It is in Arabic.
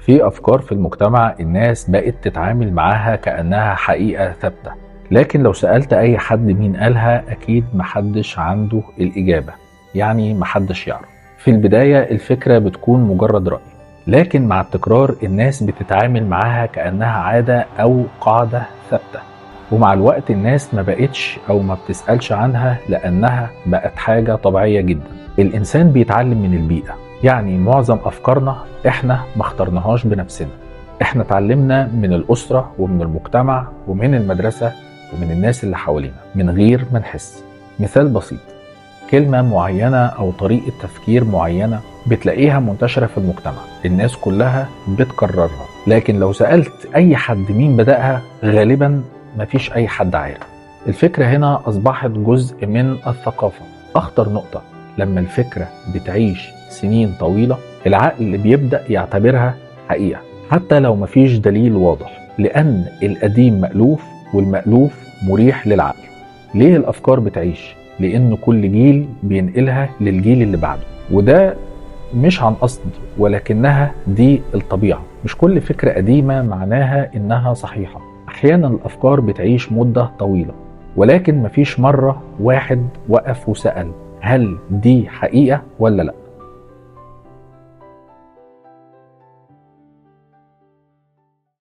في أفكار في المجتمع الناس بقت تتعامل معاها كأنها حقيقة ثابتة، لكن لو سألت أي حد مين قالها أكيد محدش عنده الإجابة، يعني محدش يعرف. في البداية الفكرة بتكون مجرد رأي، لكن مع التكرار الناس بتتعامل معاها كأنها عادة أو قاعدة ثابتة، ومع الوقت الناس ما بقتش أو ما بتسألش عنها لأنها بقت حاجة طبيعية جدا. الإنسان بيتعلم من البيئة، يعني معظم أفكارنا إحنا ما اخترناهاش بنفسنا، إحنا اتعلمنا من الأسرة ومن المجتمع ومن المدرسة ومن الناس اللي حوالينا من غير ما نحس. مثال بسيط، كلمة معينة أو طريقة تفكير معينة بتلاقيها منتشرة في المجتمع، الناس كلها بتكررها، لكن لو سألت أي حد مين بدأها غالبا مفيش أي حد عارف. الفكرة هنا أصبحت جزء من الثقافة. أخطر نقطة، لما الفكرة بتعيش سنين طويلة العقل بيبدأ يعتبرها حقيقة حتى لو مفيش دليل واضح، لأن القديم مألوف والمألوف مريح للعقل. ليه الأفكار بتعيش؟ لأن كل جيل بينقلها للجيل اللي بعده، وده مش عن قصد، ولكنها دي الطبيعة. مش كل فكرة قديمة معناها إنها صحيحة. أحيانا الأفكار بتعيش مدة طويلة، ولكن مفيش مرة واحد وقف وسأل هل دي حقيقة ولا لأ.